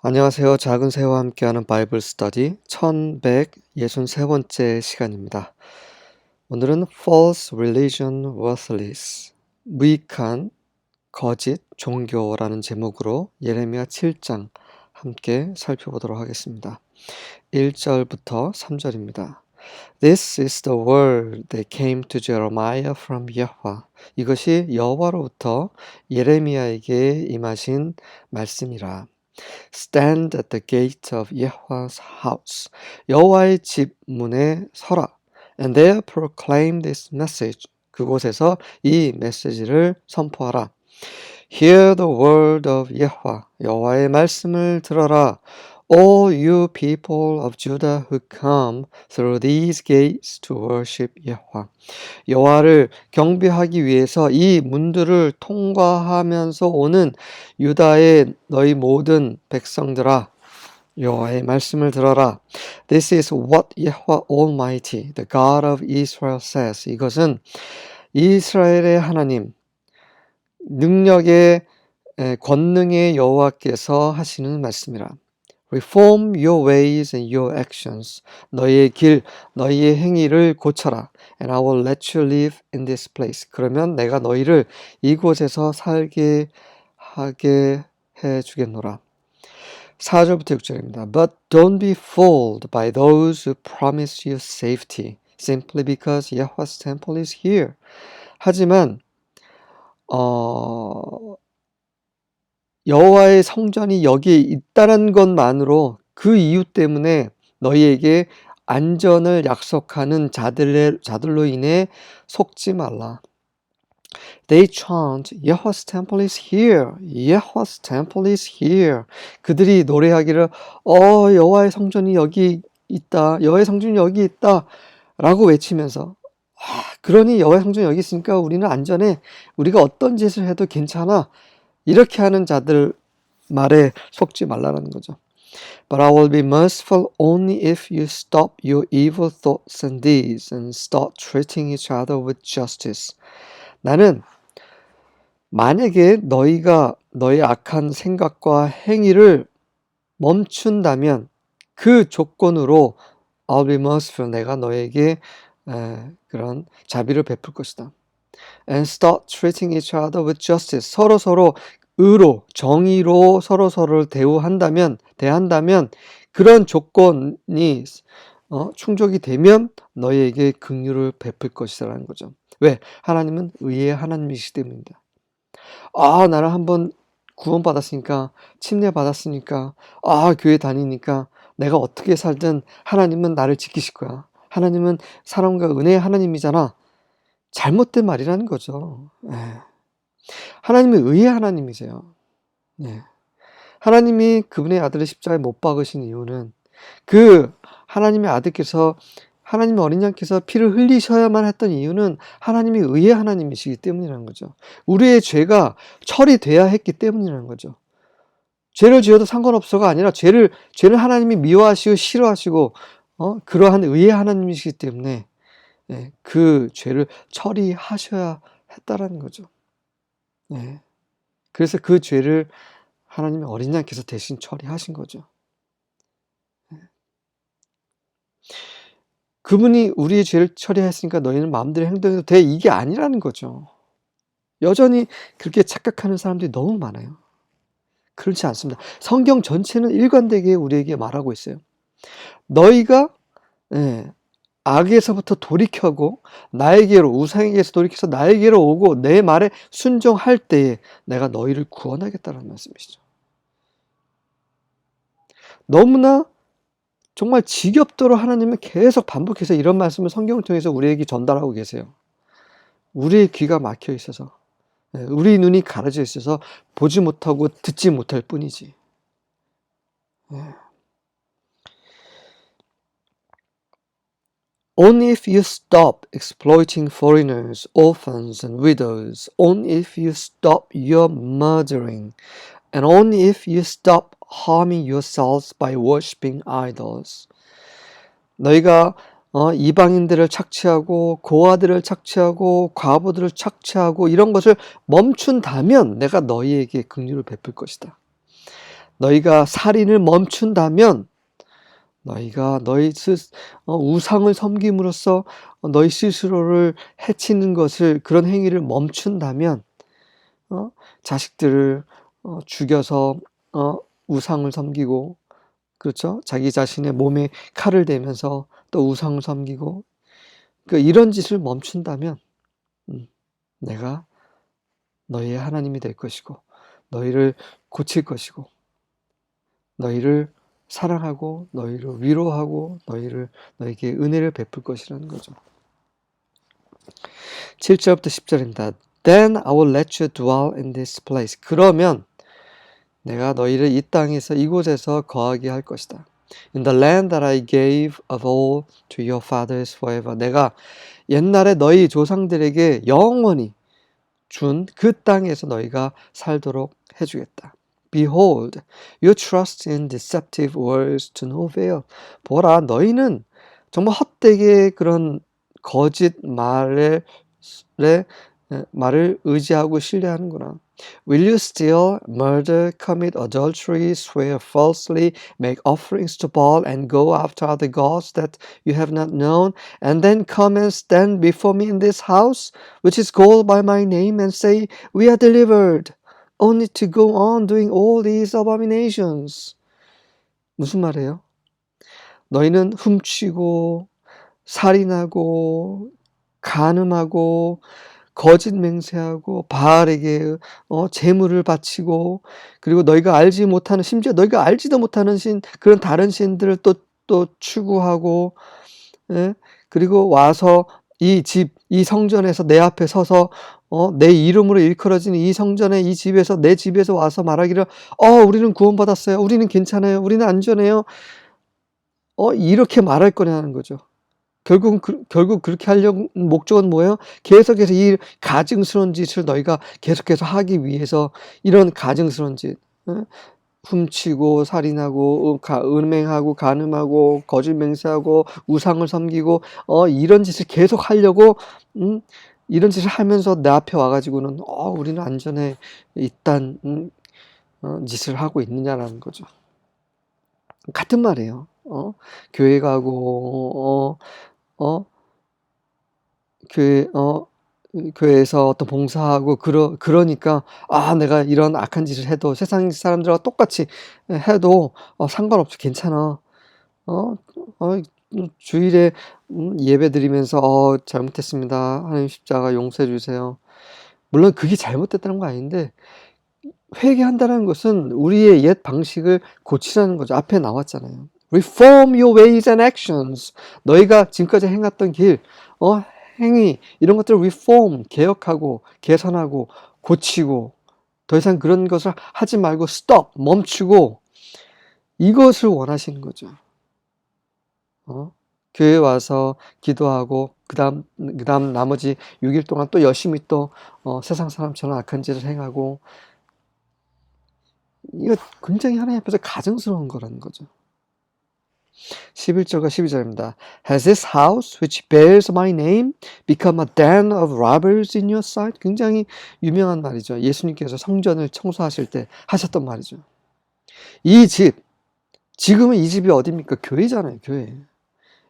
안녕하세요. 작은 새와 함께하는 바이블 스터디 1163번째 시간입니다. 오늘은 False Religion Worthless, 무익한 거짓 종교라는 제목으로 예레미야 7장 함께 살펴보도록 하겠습니다. 1절부터 3절입니다. This is the word that came to Jeremiah from Yahweh. 이것이 여호와로부터 예레미야에게 임하신 말씀이라. Stand at the gate of Yahweh's house. 여호와의 집 문에 서라. And there proclaim this message. 그곳에서 이 메시지를 선포하라. Hear the word of Yahweh. 여호와의 말씀을 들어라. All you people of Judah who come through these gates to worship Yahweh. 여호와를 경배하기 위해서 이 문들을 통과하면서 오는 유다의 너희 모든 백성들아, 여호와의 말씀을 들어라. This is what Yahweh Almighty, the God of Israel says. 이것은 이스라엘의 하나님, 능력의 권능의 여호와께서 하시는 말씀이라. Reform your ways and your actions. 너희의 길, 너희의 행위를 고쳐라. And I will let you live in this place. 그러면 내가 너희를 이곳에서 살게 하게 해주겠노라. 4절부터 6절입니다. But don't be fooled by those who promise you safety, simply because Yahweh's temple is here. 하지만 여호와의 성전이 여기에 있다는 것만으로 그 이유 때문에 너희에게 안전을 약속하는 자들로 인해 속지 말라. They chant, Yahweh's temple is here. Yahweh's temple is here. 그들이 노래하기를 여호와의 성전이 여기 있다. 여호와의 성전이 여기 있다. 라고 외치면서 그러니 여호와의 성전이 여기 있으니까 우리는 안전해. 우리가 어떤 짓을 해도 괜찮아. 이렇게 하는 자들 말에 속지 말라는 거죠. But I will be merciful only if you stop your evil thoughts and deeds and start treating each other with justice. 나는 만약에 너희가 너의 악한 생각과 행위를 멈춘다면 그 조건으로 I'll be merciful. 내가 너에게 그런 자비를 베풀 것이다. And start treating each other with justice. 서로 의로, 정의로 서로를 대한다면 그런 조건이 충족이 되면 너희에게 긍휼을 베풀 것이라는 거죠. 왜? 하나님은 의의 하나님이시기 때문입니다. 나는 한번 구원받았으니까, 침례받았으니까, 교회 다니니까 내가 어떻게 살든 하나님은 나를 지키실 거야. 하나님은 사랑과 은혜의 하나님이잖아. 잘못된 말이라는 거죠. 하나님은 의의 하나님이세요. 하나님이 그분의 아들을 십자가에 못 박으신 이유는 그 하나님의 아들께서 하나님의 어린 양께서 피를 흘리셔야만 했던 이유는 하나님이 의의 하나님이시기 때문이라는 거죠. 우리의 죄가 처리돼야 했기 때문이라는 거죠. 죄를 지어도 상관없어가 아니라 죄를 하나님이 미워하시고 싫어하시고 그러한 의의 하나님이시기 때문에 그 죄를 처리하셔야 했다라는 거죠. 그래서 그 죄를 하나님의 어린 양께서 대신 처리하신 거죠. 그분이 우리의 죄를 처리했으니까 너희는 마음대로 행동해도 돼. 이게 아니라는 거죠. 여전히 그렇게 착각하는 사람들이 너무 많아요. 그렇지 않습니다. 성경 전체는 일관되게 우리에게 말하고 있어요. 너희가 악에서부터 돌이켜고 나에게로, 우상에게서 돌이켜서 나에게로 오고 내 말에 순종할 때에 내가 너희를 구원하겠다는 말씀이시죠. 너무나 정말 지겹도록 하나님은 계속 반복해서 이런 말씀을 성경을 통해서 우리에게 전달하고 계세요. 우리의 귀가 막혀 있어서, 우리 눈이 가려져 있어서 보지 못하고 듣지 못할 뿐이지. Only if you stop exploiting foreigners, orphans and widows, only if you stop your murdering, and only if you stop harming yourselves by worshiping idols. 너희가 이방인들을 착취하고 고아들을 착취하고 과부들을 착취하고 이런 것을 멈춘다면 내가 너희에게 긍휼을 베풀 것이다. 너희가 살인을 멈춘다면, 너희가 우상을 섬김으로써 너희 스스로를 해치는 것을, 그런 행위를 멈춘다면, 자식들을 죽여서 우상을 섬기고, 그렇죠? 자기 자신의 몸에 칼을 대면서 또 우상을 섬기고, 이런 짓을 멈춘다면 내가 너희의 하나님이 될 것이고, 너희를 고칠 것이고, 너희를 사랑하고, 너희를 위로하고, 너희에게 은혜를 베풀 것이라는 거죠. 7절부터 10절입니다. Then I will let you dwell in this place. 그러면 내가 너희를 이 땅에서, 이곳에서 거하게 할 것이다. In the land that I gave of old to your fathers forever. 내가 옛날에 너희 조상들에게 영원히 준 그 땅에서 너희가 살도록 해주겠다. Behold, you trust in deceptive words to no avail. 보라, 너희는 정말 헛되게 그런 거짓 말을 의지하고 신뢰하는구나. Will you steal, murder, commit adultery, swear falsely, make offerings to Baal, and go after other gods that you have not known, and then come and stand before me in this house, which is called by my name, and say, We are delivered, only to go on doing all these abominations? 무슨 말이에요? 너희는 훔치고, 살인하고, 간음하고, 거짓 맹세하고, 바알에게 제물을 바치고, 그리고 너희가 알지 못하는, 심지어 너희가 알지도 못하는 그런 다른 신들을 또 추구하고, 예? 그리고 와서 이 성전에서 내 앞에 서서 내 이름으로 일컬어진 이 성전의 이 집에서, 내 집에서 와서 말하기를 우리는 구원받았어요, 우리는 괜찮아요, 우리는 안전해요, 이렇게 말할 거냐는 거죠. 결국 그렇게 하려는 목적은 뭐예요? 계속해서 이 가증스러운 짓을 너희가 계속해서 하기 위해서, 이런 가증스러운 짓, 훔치고, 살인하고, 음행하고, 간음하고, 거짓 맹세하고, 우상을 섬기고, 이런 짓을 계속 하려고, 이런 짓을 하면서 내 앞에 와가지고는, 우리는 안전해, 이딴 짓을 하고 있느냐라는 거죠. 같은 말이에요. 교회 가고, 교회에서 어떤 봉사하고, 그러니까, 내가 이런 악한 짓을 해도, 세상 사람들과 똑같이 해도, 상관없어, 괜찮아. 주일에 예배 드리면서, 잘못했습니다, 하나님 십자가 용서해 주세요. 물론 그게 잘못됐다는 거 아닌데, 회개한다는 것은 우리의 옛 방식을 고치라는 거죠. 앞에 나왔잖아요. Reform your ways and actions. 너희가 지금까지 행했던 길, 행위, 이런 것들을 reform, 개혁하고, 개선하고, 고치고, 더 이상 그런 것을 하지 말고 stop, 멈추고, 이것을 원하시는 거죠. 교회 와서 기도하고, 그 다음 나머지 6일 동안 또 열심히 또 세상 사람처럼 악한 짓을 행하고, 이거 굉장히 하나님 앞에서 가증스러운 거라는 거죠. 11절과 12절입니다. Has this house which bears my name become a den of robbers in your sight? 굉장히 유명한 말이죠. 예수님께서 성전을 청소하실 때 하셨던 말이죠. 이 집, 지금은 이 집이 어디입니까? 교회잖아요, 교회.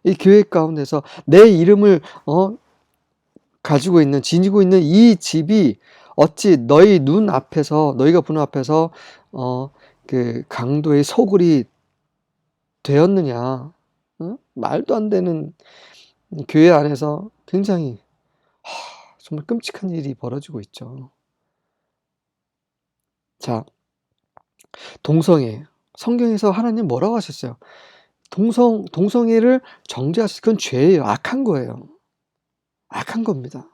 이 교회 가운데서 내 이름을 지니고 있는 이 집이 어찌 너희 눈 앞에서, 너희가 보는 앞에서 그 강도의 소굴이 되었느냐? 말도 안 되는, 교회 안에서 굉장히 정말 끔찍한 일이 벌어지고 있죠. 자, 동성애. 성경에서 하나님 뭐라고 하셨어요? 동성애를 정죄하셨어요. 그건 죄예요. 악한 거예요. 악한 겁니다.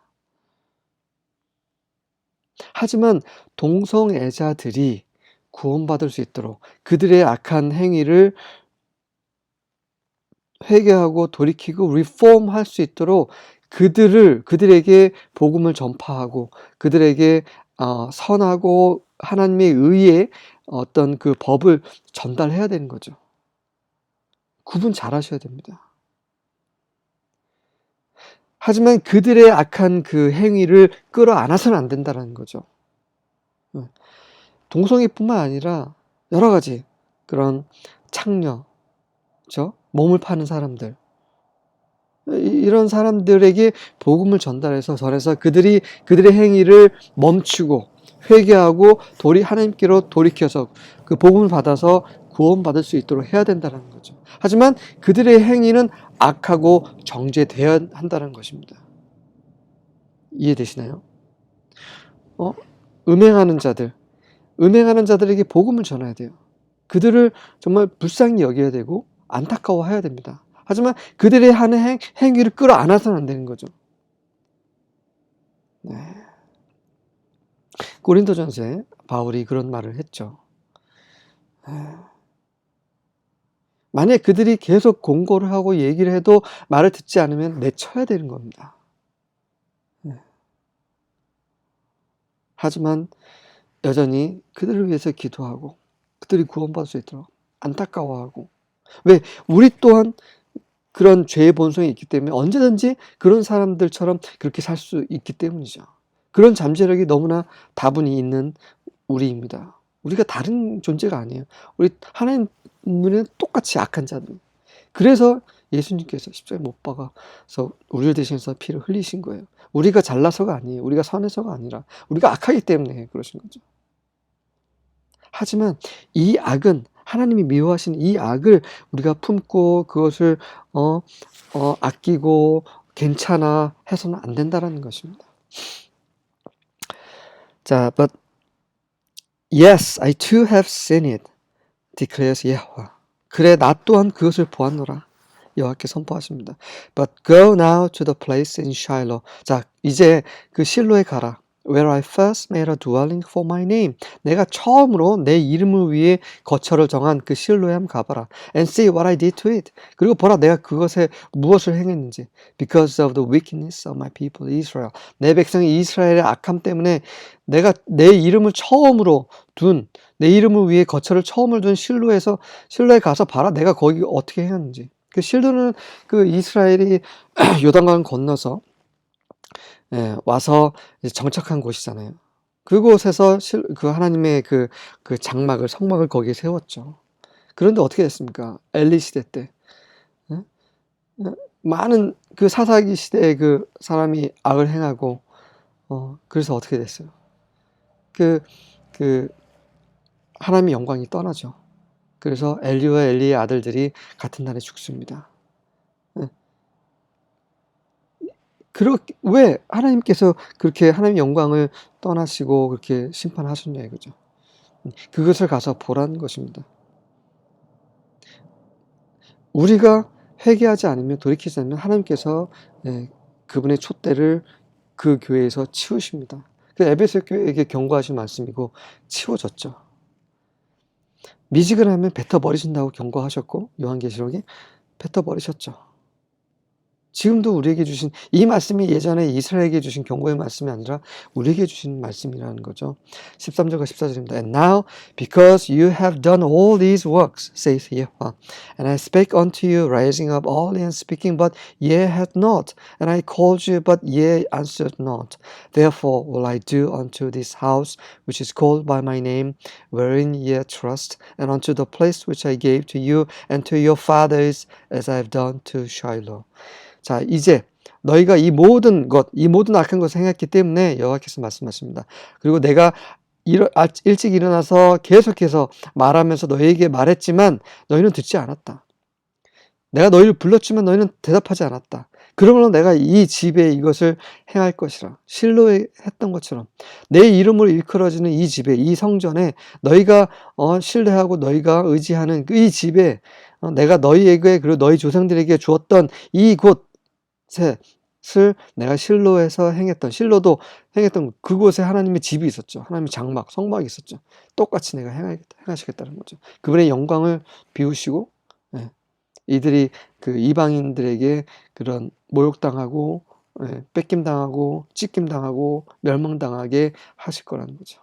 하지만 동성애자들이 구원받을 수 있도록, 그들의 악한 행위를 회개하고 돌이키고 리폼 할 수 있도록 그들에게 복음을 전파하고, 그들에게 선하고 하나님의 의의 어떤 그 법을 전달해야 되는 거죠. 구분 잘 하셔야 됩니다. 하지만 그들의 악한 그 행위를 끌어안아서는 안 된다는 거죠. 동성애뿐만 아니라 여러 가지 그런 창녀, 그렇죠? 몸을 파는 사람들, 이런 사람들에게 복음을 전해서 그들의 행위를 멈추고 회개하고 하나님께로 돌이켜서 그 복음을 받아서 구원받을 수 있도록 해야 된다는 거죠. 하지만 그들의 행위는 악하고 정죄되어야 한다는 것입니다. 이해되시나요? 음행하는 자들에게 복음을 전해야 돼요. 그들을 정말 불쌍히 여겨야 되고 안타까워해야 됩니다. 하지만 그들의 하는 행위를 끌어안아서는 안 되는 거죠. 네. 고린도전서에 바울이 그런 말을 했죠. 만약 그들이 계속 공고를 하고 얘기를 해도 말을 듣지 않으면 내쳐야 되는 겁니다. 하지만 여전히 그들을 위해서 기도하고 그들이 구원받을 수 있도록 안타까워하고, 왜? 우리 또한 그런 죄의 본성이 있기 때문에 언제든지 그런 사람들처럼 그렇게 살 수 있기 때문이죠. 그런 잠재력이 너무나 다분히 있는 우리입니다. 우리가 다른 존재가 아니에요. 우리 하나님 눈에는 똑같이 악한 자들. 그래서 예수님께서 십자가에 못 박아서 우리를 대신해서 피를 흘리신 거예요. 우리가 잘나서가 아니에요. 우리가 선해서가 아니라 우리가 악하기 때문에 그러신 거죠. 하지만 이 악은, 하나님이 미워하신 이 악을 우리가 품고 그것을 아끼고 괜찮아 해서는 안 된다는 것입니다. 자, but yes, I too have seen it, declares 여호와. 그래, 나 또한 그것을 보았노라. 여호와께 선포하십니다. But go now to the place in Shiloh. 자, 이제 그 실로에 가라. Where I first made a dwelling for my name. 내가 처음으로 내 이름을 위해 거처를 정한 그 실로에 한번 가봐라. And see what I did to it. 그리고 보라, 내가 그것에 무엇을 행했는지. Because of the wickedness of my people Israel. 내 백성 이스라엘의 악함 때문에 내가 내 이름을 처음으로 내 이름을 위해 거처를 처음으로 둔 실로에 가서 봐라. 내가 거기 어떻게 행했는지. 그 실로는 그 이스라엘이 요단강 건너서 와서 정착한 곳이잖아요. 그곳에서 그 하나님의 그 성막을 거기에 세웠죠. 그런데 어떻게 됐습니까? 엘리 시대 때 많은 그 사사기 시대에 그 사람이 악을 행하고 그래서 어떻게 됐어요? 그 하나님의 영광이 떠나죠. 그래서 엘리와 엘리의 아들들이 같은 날에 죽습니다. 왜 하나님께서 그렇게 하나님의 영광을 떠나시고 그렇게 심판하셨냐 이거죠. 그것을 가서 보라는 것입니다. 우리가 회개하지 않으면, 돌이키지 않으면 하나님께서 그분의 촛대를 그 교회에서 치우십니다. 그 에베소 교회에게 경고하신 말씀이고 치워졌죠. 미지근하면 뱉어버리신다고 경고하셨고 요한계시록에 뱉어버리셨죠. 지금도 우리에게 주신 이 말씀이 예전에 이스라엘에게 주신 경고의 말씀이 아니라 우리에게 주신 말씀이라는 거죠. 13절과 14절입니다. And now, because you have done all these works, saith Yahweh, and I spake unto you, rising up early and speaking, but ye had not, and I called you, but ye answered not. Therefore will I do unto this house, which is called by my name, wherein ye trust, and unto the place which I gave to you and to your fathers, as I have done to Shiloh. 자, 이제 너희가 이 모든 악한 것을 행했기 때문에 여호와께서 말씀하십니다. 그리고 내가 일찍 일어나서 계속해서 말하면서 너희에게 말했지만 너희는 듣지 않았다. 내가 너희를 불렀지만 너희는 대답하지 않았다. 그러므로 내가 이 집에 이것을 행할 것이라. 실로에 했던 것처럼 내 이름으로 일컬어지는 이 집에, 이 성전에, 너희가 신뢰하고 너희가 의지하는 이 집에 내가 너희에게 그리고 너희 조상들에게 주었던 이곳 을 내가 실로에서 실로도 행했던 그곳에 하나님의 집이 있었죠. 하나님의 성막이 있었죠. 똑같이 내가 행하시겠다는 거죠. 그분의 영광을 비우시고 이들이 그 이방인들에게 그런 모욕당하고 뺏김당하고 찢김당하고 멸망당하게 하실 거라는 거죠.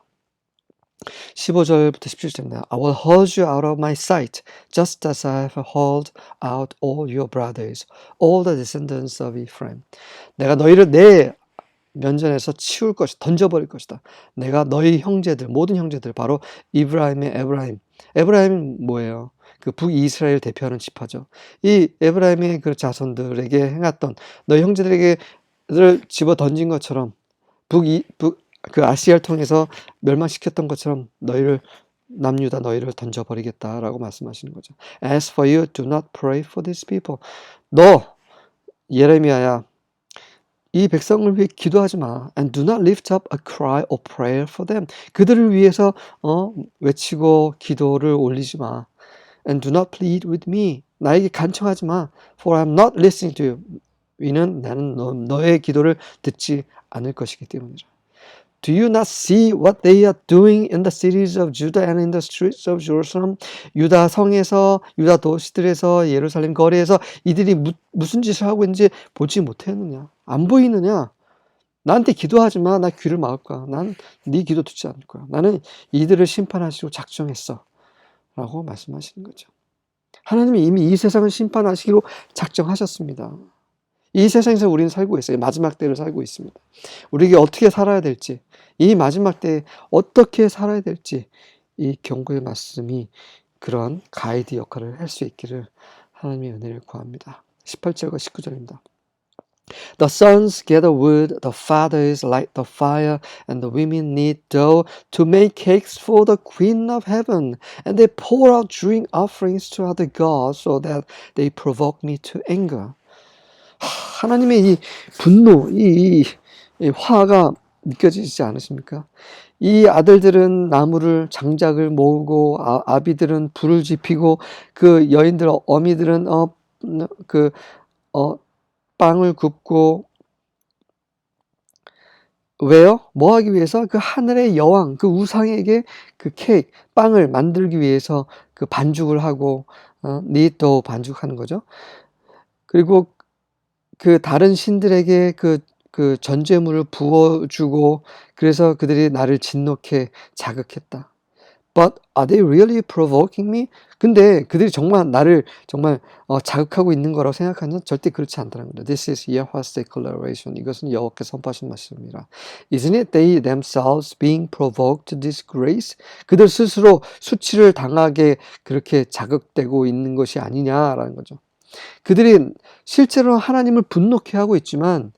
15절부터 17절입니다. I will hold you out of my sight, just as I have hauled out all your brothers, all the descendants of Ephraim. 내가 너희를 내 면전에서 던져버릴 것이다. 내가 너희 형제들, 모든 형제들, 바로 에브라임, 에브라임은 뭐예요? 그 북이스라엘 대표하는 지파죠. 이 에브라임의 그 자손들에게 행했던 너희 형제들에게를 집어 던진 것처럼 그 아시아를 통해서 멸망시켰던 것처럼 너희를 남유다 너희를 던져버리겠다라고 말씀하시는 거죠. As for you, do not pray for these people. 너 예레미야야 이 백성을 위해 기도하지 마. And do not lift up a cry or prayer for them. 그들을 위해서 외치고 기도를 올리지 마. And do not plead with me. 나에게 간청하지 마. For I am not listening to you. 이는 나는 너의 기도를 듣지 않을 것이기 때문이라. Do you not see what they are doing in the cities of Judah and in the streets of Jerusalem? 유다 성에서, 유다 도시들에서, 예루살렘 거리에서 이들이 무슨 짓을 하고 있는지 보지 못했느냐? 안 보이느냐? 나한테 기도하지 마. 나 귀를 막을 거야. 난 네 기도 듣지 않을 거야. 나는 이들을 심판하시고 작정했어. 라고 말씀하시는 거죠. 하나님이 이미 이 세상을 심판하시기로 작정하셨습니다. 이 세상에서 우리는 살고 있어요. 마지막 때를 살고 있습니다. 우리에게 어떻게 살아야 될지, 이 마지막 때에 어떻게 살아야 될지 이 경고의 말씀이 그런 가이드 역할을 할 수 있기를 하나님의 은혜를 구합니다. 18절과 19절입니다. The sons gather wood, the fathers light the fire, and the women knead dough to make cakes for the Queen of Heaven. And they pour out drink offerings to other gods so that they provoke me to anger. 하나님의 이 분노, 이 화가 느껴지지 않으십니까? 이 아들들은 나무를 장작을 모으고 아비들은 불을 지피고 그 여인들 어미들은 빵을 굽고 왜요? 뭐 하기 위해서? 그 하늘의 여왕, 그 우상에게 그 케이크, 빵을 만들기 위해서 그 반죽을 하고 니또 반죽하는 거죠. 그리고 그 다른 신들에게 그 전제물을 부어주고 그래서 그들이 나를 진노케 자극했다. But are they really provoking me? 근데 그들이 정말 나를 정말 자극하고 있는 거라고 생각하냐? 절대 그렇지 않다는 거죠. This is Yahweh's declaration. 이것은 여호와께서 선포하신 말씀입니다. Isn't it they themselves being provoked to disgrace? 그들 스스로 수치를 당하게 그렇게 자극되고 있는 것이 아니냐라는 거죠. 그들이 실제로 하나님을 분노케 하고 있지만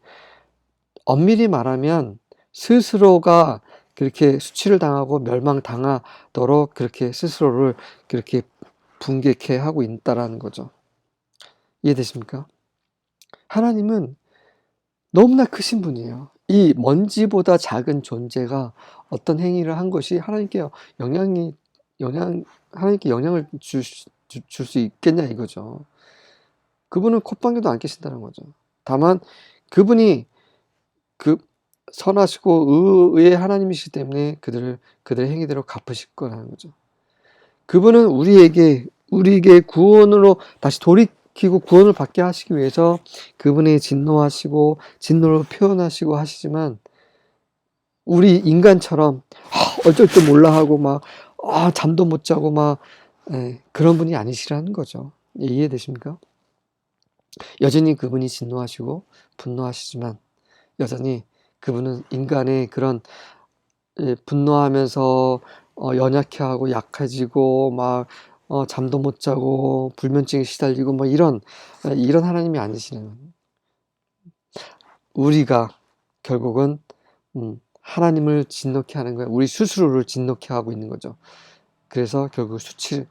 엄밀히 말하면 스스로가 그렇게 수치를 당하고 멸망당하도록 그렇게 스스로를 그렇게 붕괴케 하고 있다라는 거죠. 이해되십니까? 하나님은 너무나 크신 분이에요. 이 먼지보다 작은 존재가 어떤 행위를 한 것이 하나님께 영향을 줄 수 있겠냐 이거죠. 그분은 콧방귀도 안 뀌신다는 거죠. 다만 그분이 그 선하시고 의의 하나님이시기 때문에 그들의 행위대로 갚으실 거라는 거죠. 그분은 우리에게 구원으로 다시 돌이키고 구원을 받게 하시기 위해서 그분의 진노하시고 진노를 표현하시고 하시지만 우리 인간처럼 어쩔 줄 몰라 하고 막 잠도 못 자고 막 그런 분이 아니시라는 거죠. 이해되십니까? 여전히 그분이 진노하시고 분노하시지만 여전히 그분은 인간의 그런 분노하면서 연약해하고 약해지고 막 잠도 못 자고 불면증에 시달리고 뭐 이런 하나님이 아니시는 우리가 결국은 하나님을 진노케 하는 거예요. 우리 스스로를 진노케 하고 있는 거죠. 그래서 결국 수치에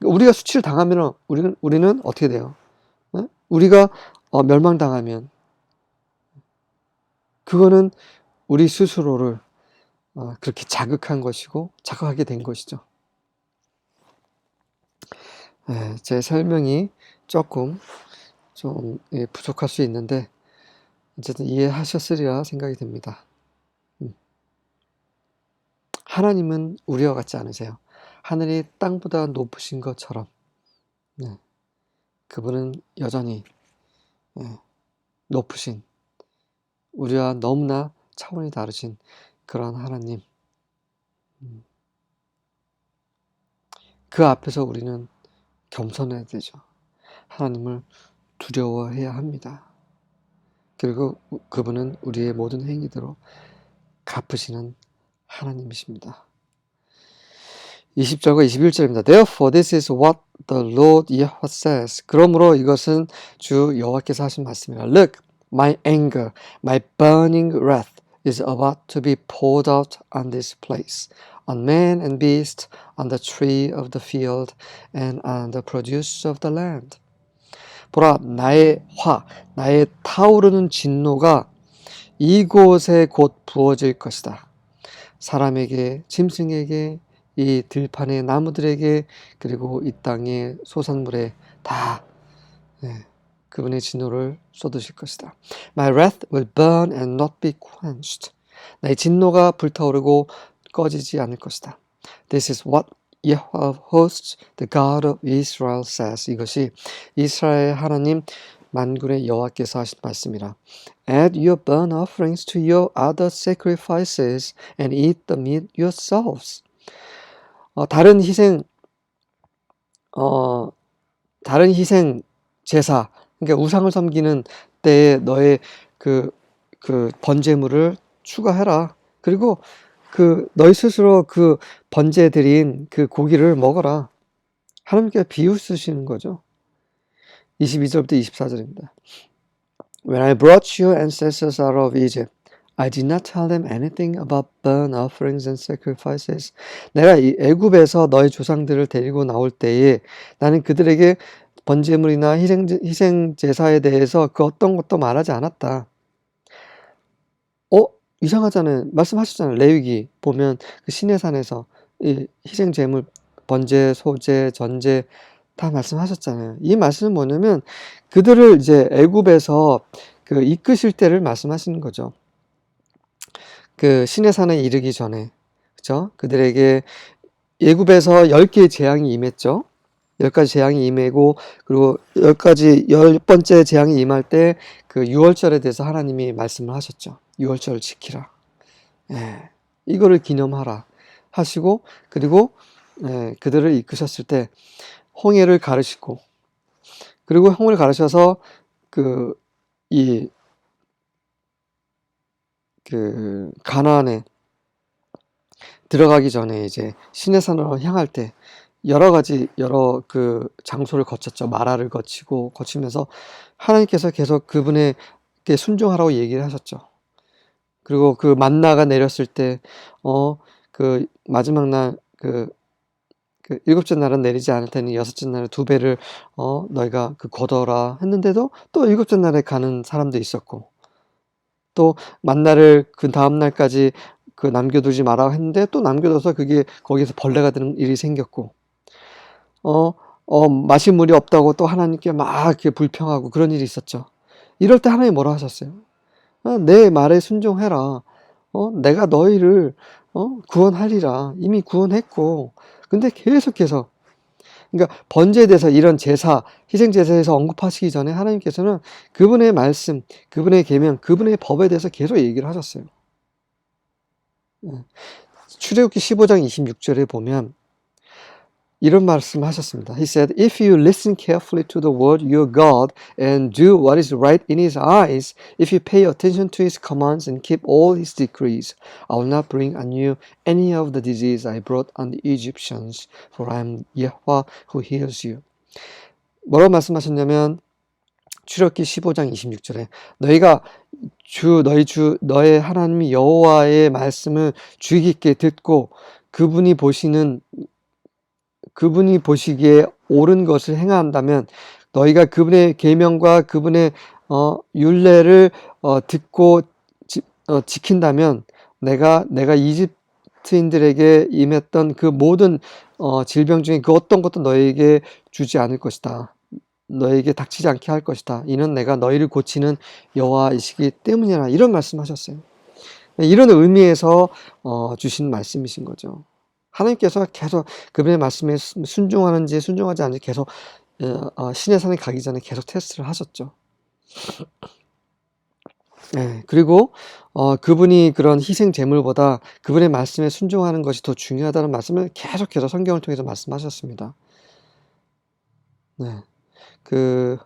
우리가 수치를 당하면 우리는 어떻게 돼요? 우리가 멸망당하면 그거는 우리 스스로를 그렇게 자극한 것이고 자극하게 된 것이죠. 제 설명이 조금 좀 부족할 수 있는데 어쨌든 이해하셨으리라 생각이 됩니다. 하나님은 우리와 같지 않으세요. 하늘이 땅보다 높으신 것처럼 그분은 여전히 높으신 우리와 너무나 차원이 다르신 그런 하나님. 그 앞에서 우리는 겸손해야 되죠. 하나님을 두려워해야 합니다. 그리고 그분은 우리의 모든 행위대로 갚으시는 하나님이십니다. 20절과 21절입니다. Therefore, this is what the Lord Yahweh says. 그러므로 이것은 주 여호와께서 하신 말씀이라. Look, my anger, my burning wrath is about to be poured out on this place, on man and beast, on the tree of the field, and on the produce of the land. 보라, 나의 화, 나의 타오르는 진노가 이곳에 곧 부어질 것이다. 사람에게, 짐승에게, 이 들판의 나무들에게, 그리고 이 땅의 소산물에 다 그분의 진노를 쏟으실 것이다. My wrath will burn and not be quenched. 나의 진노가 불타오르고 꺼지지 않을 것이다. This is what Yahweh of hosts, the God of Israel says. 이것이 이스라엘 하나님 만군의 여호와께서 하신 말씀이라. Add your burnt offerings to your other sacrifices and eat the meat yourselves. 다른 희생 제사, 그러니까 우상을 섬기는 때에 너의 그 번제물을 추가해라. 그리고 너희 스스로 그 번제 드린 그 고기를 먹어라. 하나님께 비웃으시는 거죠. 22절부터 24절입니다. When I brought your ancestors out of Egypt, I did not tell them anything about burnt offerings and sacrifices. 내가 이 애굽에서 너희 조상들을 데리고 나올 때에 나는 그들에게 번제물이나 희생 제사에 대해서 그 어떤 것도 말하지 않았다. 이상하잖아요. 말씀하셨잖아요. 레위기 보면 그 시내산에서 이 희생 제물, 번제, 소제, 전제 다 말씀하셨잖아요. 이 말씀은 뭐냐면 그들을 이제 애굽에서 그 이끄실 때를 말씀하시는 거죠. 그 시내산에 이르기 전에, 그죠? 그들에게 애굽에서 10개의 재앙이 임했죠. 10가지 재앙이 임하고, 그리고 10번째 재앙이 임할 때 그 유월절에 대해서 하나님이 말씀을 하셨죠. 유월절을 지키라. 이거를 기념하라 하시고, 그리고 그들을 이끄셨을 때 홍해를 가르시고, 그리고 홍해를 가르셔서 가나안에 들어가기 전에 이제 시내산으로 향할 때 여러 그 장소를 거쳤죠. 마라를 거치면서 하나님께서 계속 그분에게 순종하라고 얘기를 하셨죠. 그리고 그 만나가 내렸을 때, 그 마지막 날, 그 7째 날은 내리지 않을 테니 6째 날에 2배를, 너희가 거둬라 했는데도 또 7째 날에 가는 사람도 있었고, 또 만나를 그 다음 날까지 남겨두지 마라 했는데 또 남겨둬서 거기서 벌레가 드는 일이 생겼고, 마실 물이 없다고 또 하나님께 막 이렇게 불평하고 그런 일이 있었죠. 이럴 때 하나님이 뭐라 하셨어요? 내 말에 순종해라. 내가 너희를 구원하리라. 이미 구원했고. 근데 계속해서, 그러니까 번제에 대해서 이런 제사, 희생 제사에서 언급하시기 전에 하나님께서는 그분의 말씀, 그분의 계명, 그분의 법에 대해서 계속 얘기를 하셨어요. 출애굽기 15장 26절에 보면 이런 말씀을 하셨습니다. He said, If you listen carefully to the word your God and do what is right in his eyes, if you pay attention to his commands and keep all his decrees, I will not bring on you any of the disease I brought on the Egyptians, for I am Yahweh who heals you. 뭐라고 말씀하셨냐면 출애굽기 15장 26절에 너희가 너의 하나님 여호와의 말씀을 주의 깊게 듣고 그분이 보시기에 옳은 것을 행한다면 너희가 그분의 계명과 그분의 율례를 듣고 지킨다면 내가 이집트인들에게 임했던 그 모든 질병 중에 그 어떤 것도 너희에게 주지 않을 것이다. 너희에게 닥치지 않게 할 것이다. 이는 내가 너희를 고치는 여호와이시기 때문이라. 이런 말씀하셨어요. 이런 의미에서 주신 말씀이신 거죠. 하나님께서 계속 그분의 말씀에 순종하는지 순종하지 않는지 계속 시내산에 가기 전에 계속 테스트를 하셨죠. 그리고 그분이 그런 희생 제물보다 그분의 말씀에 순종하는 것이 더 중요하다는 말씀을 계속해서 성경을 통해서 말씀하셨습니다. 그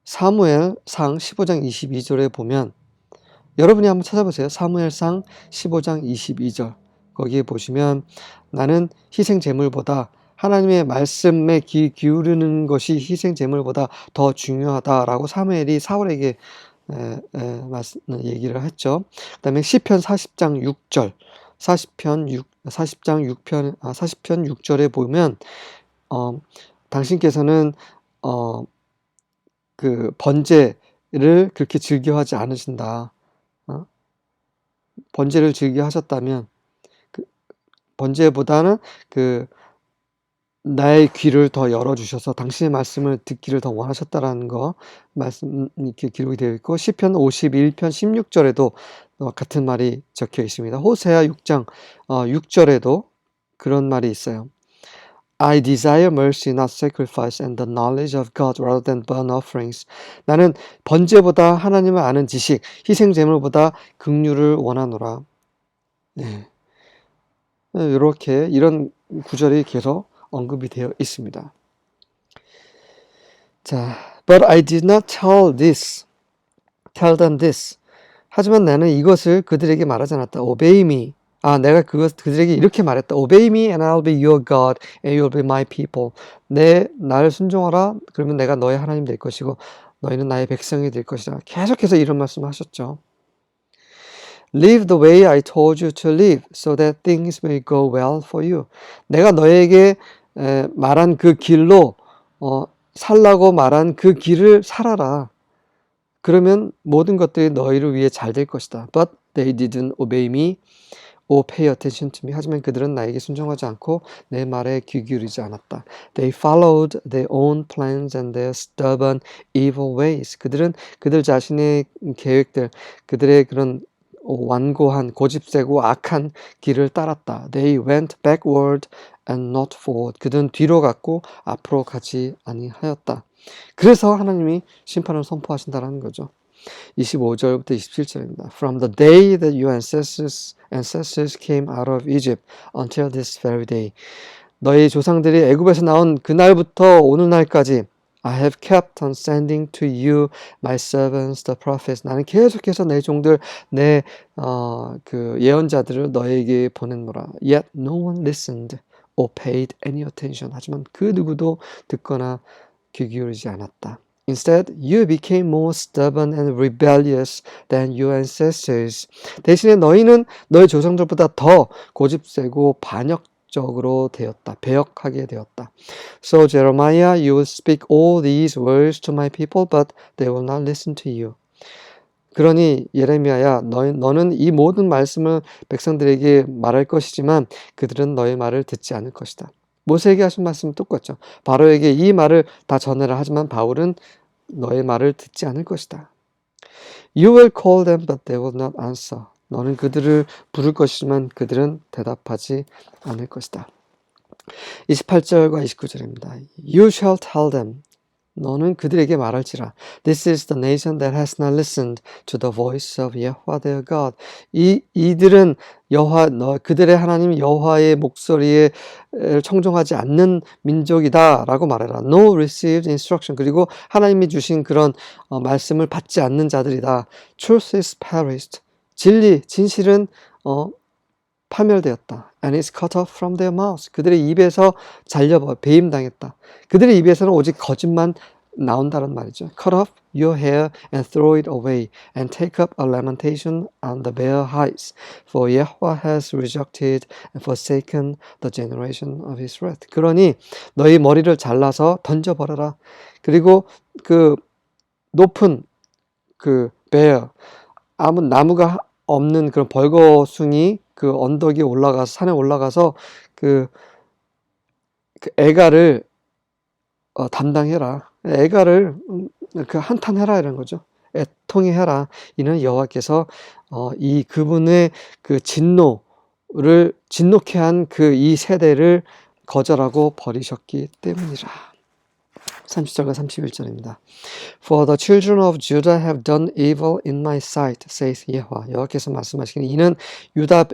사무엘상 15장 22절에 보면 여러분이 한번 찾아보세요. 사무엘상 15장 22절. 거기에 보시면 나는 희생 제물보다 하나님의 말씀에 귀 기울이는 것이 희생 제물보다 더 중요하다라고 사무엘이 사울에게 얘기를 했죠. 그다음에 시편 40장 6절, 40편 6절에 보면 당신께서는 그 번제를 그렇게 즐겨하지 않으신다. 번제를 즐겨하셨다면 그 번제보다는 그 나의 귀를 더 열어주셔서 당신의 말씀을 듣기를 더 원하셨다라는 거 말씀 이렇게 기록이 되어 있고 시편 51편 16절에도 같은 말이 적혀 있습니다. 호세아 6장 6절에도 그런 말이 있어요. I desire mercy, not sacrifice, and the knowledge of God rather than burnt offerings. 나는 번제보다 하나님을 아는 지식, 희생 제물보다 긍휼을 원하노라. 네. 이렇게 이런 구절이 계속 언급이 되어 있습니다. 자, but I did not tell them this. 하지만 나는 이것을 그들에게 말하지 않았다. Obey me. 내가 그들에게 이렇게 말했다. Obey me and I'll be your God and you'll be my people. 나를 순종하라. 그러면 내가 너의 하나님 될 것이고 너희는 나의 백성이 될 것이다. 계속해서 이런 말씀을 하셨죠. Live the way I told you to live so that things will go well for you. 내가 너에게 말한 그 길로 살라고 말한 그 길을 살아라. 그러면 모든 것들이 너희를 위해 잘 될 것이다. But they didn't obey me or pay attention to me. 하지만 그들은 나에게 순종하지 않고 내 말에 귀 기울이지 않았다. They followed their own plans and their stubborn evil ways. 그들은 그들 자신의 계획들, 그들의 그런 완고한 고집세고 악한 길을 따랐다. They went backward and not forward. 그들은 뒤로 갔고 앞으로 가지 아니하였다. 그래서 하나님이 심판을 선포하신다는 거죠. 25절부터 27절입니다. From the day that your ancestors came out of Egypt until this very day. 너희 조상들이 애굽에서 나온 그날부터 오늘날까지 I have kept on sending to you my servants the prophets. 나는 계속해서 내 종들, 그 예언자들을 너에게 보냈노라. Yet no one listened or paid any attention. 하지만 그 누구도 듣거나 귀 기울이지 않았다. Instead, you became more stubborn and rebellious than your ancestors. 대신에 너희는 너희 조상들보다 더 고집세고 반역적으로 되었다. 배역하게 되었다. So Jeremiah, you will speak all these words to my people, but they will not listen to you. 그러니 예레미야야, 너는 이 모든 말씀을 백성들에게 말할 것이지만 그들은 너의 말을 듣지 않을 것이다. 모세에게 하신 말씀은 똑같죠. 바로에게 이 말을 다 전해라. 하지만 바울은 너의 말을 듣지 않을 것이다. You will call them, but they will not answer. 너는 그들을 부를 것이지만 그들은 대답하지 않을 것이다. 28절과 29절입니다. You shall tell them. 너는 그들에게 말할지라. This is the nation that has not listened to the voice of Yahweh their God. 이들은 그들의 하나님 여호와의 목소리에 청종하지 않는 민족이다라고 말해라. No received instruction. 그리고 하나님이 주신 그런 말씀을 받지 않는 자들이다. Truth is perished. 진실은 파멸되었다. And is cut off from their mouths. 그들의 입에서 배임당했다. 그들의 입에서는 오직 거짓만 나온다는 말이죠. Cut off your hair and throw it away and take up a lamentation on the bare heights. For Yahweh has rejected and forsaken the generation of his wrath. 그러니 너희 머리를 잘라서 던져버려라. 그리고 그 높은 그 bare 아무 나무가 없는 그런 벌거숭이 그 언덕에 올라가서 산에 올라가서 그 애가를 담당해라. 애가를 그 한탄해라 이런 거죠. 애통해 해라. 이는 여호와께서 이 그분의 그 진노케 한 그 이 세대를 거절하고 버리셨기 때문이라. 30절과 31절입니다. For the children of Judah have done evil in my sight, says Yahweh. 여호와께서 말씀하시기를 이는 유다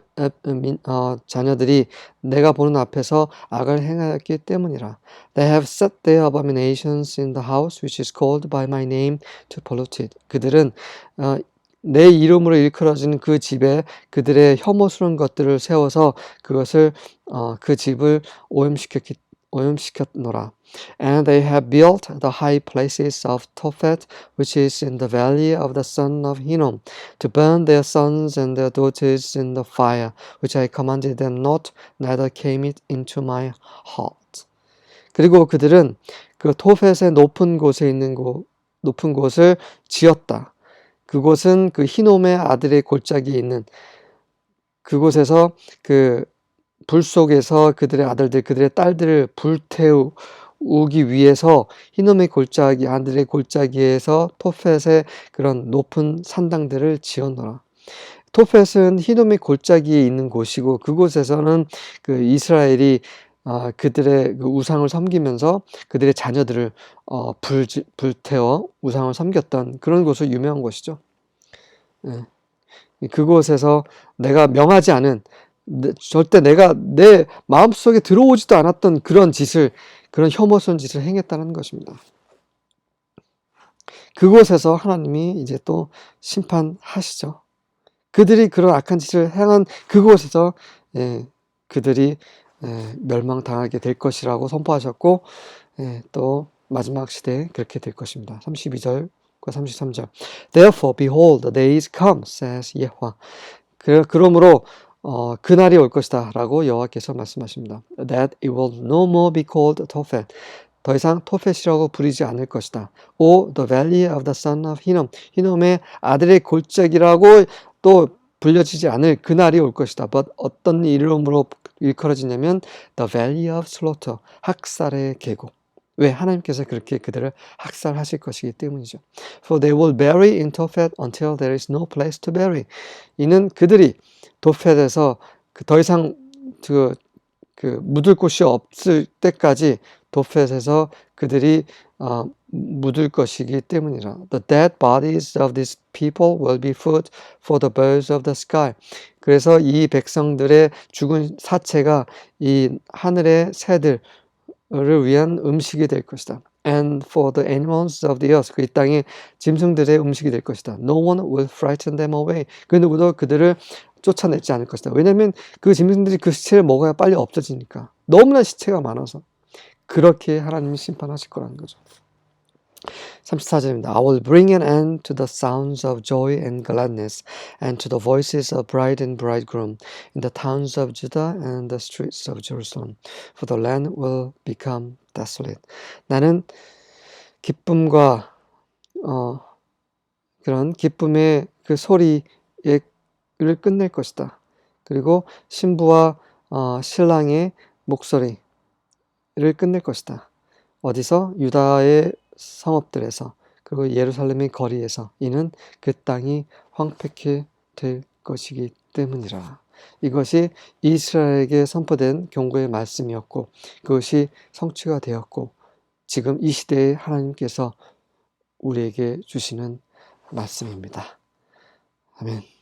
자녀들이 내가 보는 앞에서 악을 행하였기 때문이라. They have set their abominations in the house which is called by my name to pollute it. 그들은 내 이름으로 일컬어진 그 집에 그들의 혐오스러운 것들을 세워서 그것을 그 집을 오염시켰노라. And they have built the high places of Tophet, which is in the valley of the son of Hinnom, to burn their sons and their daughters in the fire, which I commanded them not, neither came it into my heart. 그리고 그들은 그 토펫의 높은 곳을 지었다. 그곳은 그 히놈의 아들의 골짜기에 있는 그곳에서 그 불 속에서 그들의 아들들, 그들의 딸들을 불태우기 위해서 히놈의 골짜기, 아들의 골짜기에서 토펫의 그런 높은 산당들을 지었노라. 토펫은 히놈의 골짜기에 있는 곳이고 그곳에서는 그 이스라엘이 그들의 그 우상을 섬기면서 그들의 자녀들을 불태워 우상을 섬겼던 그런 곳으로 유명한 곳이죠. 예. 그곳에서 내가 명하지 않은 절대 내가 내 마음속에 들어오지도 않았던 그런 혐오스러운 짓을 행했다는 것입니다. 그곳에서 하나님이 이제 또 심판하시죠. 그들이 그런 악한 짓을 행한 그곳에서 그들이 멸망당하게 될 것이라고 선포하셨고 또 마지막 시대에 그렇게 될 것입니다. 32절과 33절. Therefore, behold, the days come, says 예호와. 그러므로 그날이 올 것이다 라고 여호와께서 말씀하십니다. That it will no more be called Tophet. 더 이상 토펫이라고 부르지 않을 것이다. O the valley of the son of Hinnom. 히놈의 아들의 골짜기라고 또 불려지지 않을 그날이 올 것이다. But 어떤 이름으로 일컬어지냐면 the valley of slaughter. 학살의 계곡. 왜? 하나님께서 그렇게 그들을 학살하실 것이기 때문이죠. For they will bury in Tophet until there is no place to bury. 이는 그들이 도펫에서 더 이상 그 묻을 곳이 없을 때까지 도펫에서 그들이 묻을 것이기 때문이라. The dead bodies of these people will be food for the birds of the sky. 그래서 이 백성들의 죽은 사체가 이 하늘의 새들을 위한 음식이 될 것이다. And for the animals of the earth. 그 이 땅의 짐승들의 음식이 될 것이다. No one will frighten them away. 그 누구도 그들을 쫓아내지 않을 것이다. 왜냐하면 그 짐승들이 그 시체를 먹어야 빨리 없어지니까. 너무나 시체가 많아서. 그렇게 하나님이 심판하실 거라는 거죠. 34절입니다. I will bring an end to the sounds of joy and gladness and to the voices of bride and bridegroom in the towns of Judah and the streets of Jerusalem, for the land will become desolate. 나는 기쁨과 그런 기쁨의 그 소리를 끝낼 것이다. 그리고 신부와 신랑의 목소리를 끝낼 것이다. 어디서? 유다의 성읍들에서 그리고 예루살렘의 거리에서 이는 그 땅이 황폐케 될 것이기 때문이라. 이것이 이스라엘에게 선포된 경고의 말씀이었고 그것이 성취가 되었고 지금 이 시대에 하나님께서 우리에게 주시는 말씀입니다. 아멘.